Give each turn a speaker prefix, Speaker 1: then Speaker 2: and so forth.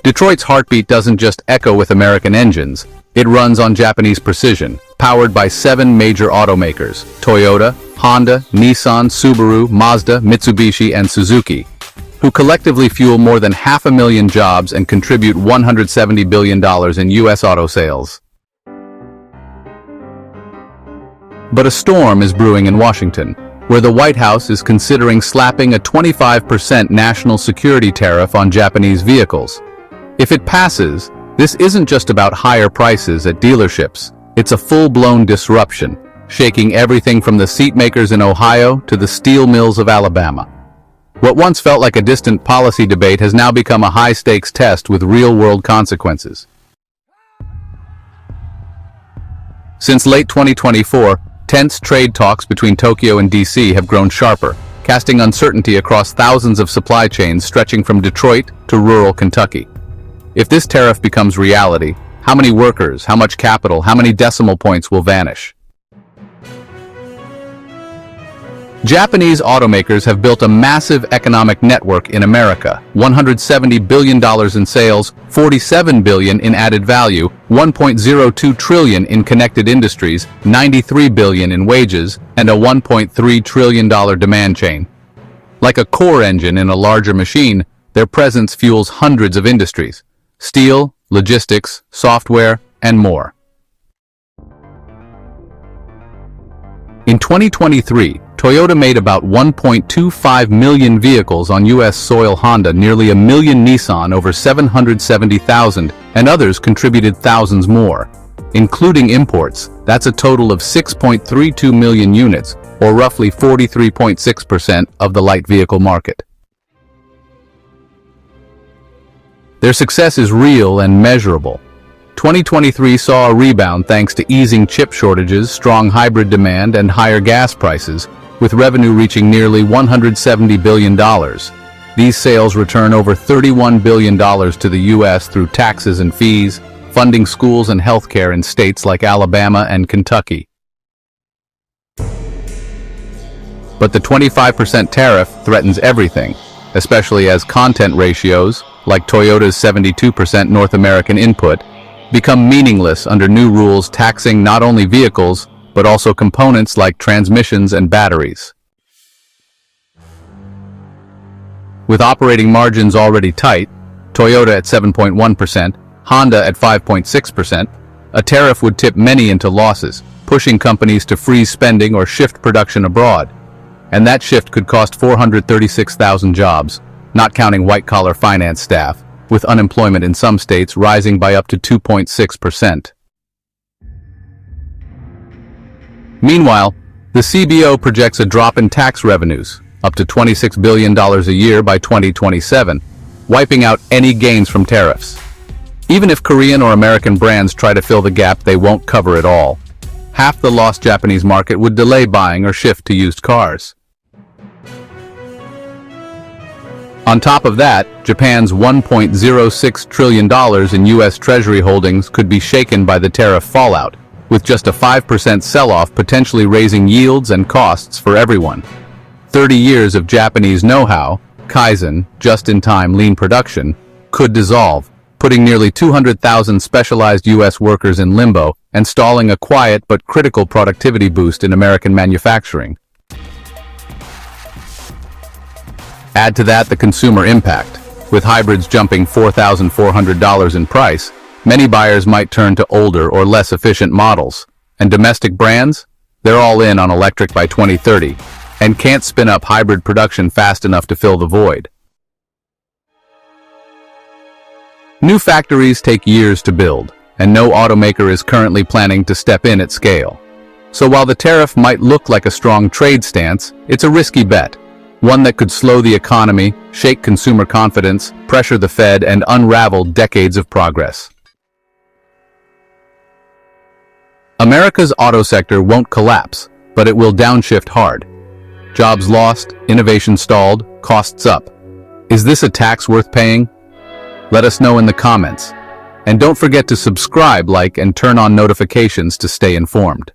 Speaker 1: Detroit's heartbeat doesn't just echo with American engines, it runs on Japanese precision, powered by 7 major automakers: Toyota, Honda, Nissan, Subaru, Mazda, Mitsubishi, and Suzuki, who collectively fuel more than 500,000 jobs and contribute $170 billion in U.S. auto sales. But a storm is brewing in Washington, where the White House is considering slapping a 25% national security tariff on Japanese vehicles. If it passes, this isn't just about higher prices at dealerships. It's a full-blown disruption, shaking everything from the seat makers in Ohio to the steel mills of Alabama. What once felt like a distant policy debate has now become a high-stakes test with real-world consequences. Since late 2024, tense trade talks between Tokyo and DC have grown sharper, casting uncertainty across thousands of supply chains stretching from Detroit to rural Kentucky. If this tariff becomes reality, how many workers, how much capital, how many decimal points will vanish? Japanese automakers have built a massive economic network in America: $170 billion in sales, $47 billion in added value, $1.02 trillion in connected industries, $93 billion in wages, and a $1.3 trillion demand chain. Like a core engine in a larger machine, their presence fuels hundreds of industries: steel, logistics, software, and more. In 2023, Toyota made about 1.25 million vehicles on U.S. soil, Honda nearly 1 million, Nissan over 770,000, and others contributed thousands more. Including imports, that's a total of 6.32 million units, or roughly 43.6% of the light vehicle market. Their success is real and measurable. 2023 saw a rebound thanks to easing chip shortages, strong hybrid demand, and higher gas prices, with revenue reaching nearly $170 billion. These sales return over $31 billion to the U.S. through taxes and fees, funding schools and healthcare in states like Alabama and Kentucky. But the 25% tariff threatens everything, especially as content ratios, like Toyota's 72% North American input, become meaningless under new rules taxing not only vehicles, but also components like transmissions and batteries. With operating margins already tight, Toyota at 7.1%, Honda at 5.6%, a tariff would tip many into losses, pushing companies to freeze spending or shift production abroad. And that shift could cost 436,000 jobs, not counting white-collar finance staff, with unemployment in some states rising by up to 2.6%. Meanwhile, the CBO projects a drop in tax revenues, up to $26 billion a year by 2027, wiping out any gains from tariffs. Even if Korean or American brands try to fill the gap, they won't cover it all. Half the lost Japanese market would delay buying or shift to used cars. On top of that, Japan's $1.06 trillion in U.S. Treasury holdings could be shaken by the tariff fallout, with just a 5% sell-off potentially raising yields and costs for everyone. 30 years of Japanese know-how, Kaizen, just-in-time lean production, could dissolve, putting nearly 200,000 specialized U.S. workers in limbo and stalling a quiet but critical productivity boost in American manufacturing. Add to that the consumer impact. With hybrids jumping $4,400 in price, many buyers might turn to older or less efficient models. And domestic brands? They're all in on electric by 2030, and can't spin up hybrid production fast enough to fill the void. New factories take years to build, and no automaker is currently planning to step in at scale. So while the tariff might look like a strong trade stance, it's a risky bet. One that could slow the economy, shake consumer confidence, pressure the Fed, and unravel decades of progress. America's auto sector won't collapse, but it will downshift hard. Jobs lost, innovation stalled, costs up. Is this a tax worth paying? Let us know in the comments. And don't forget to subscribe, like, and turn on notifications to stay informed.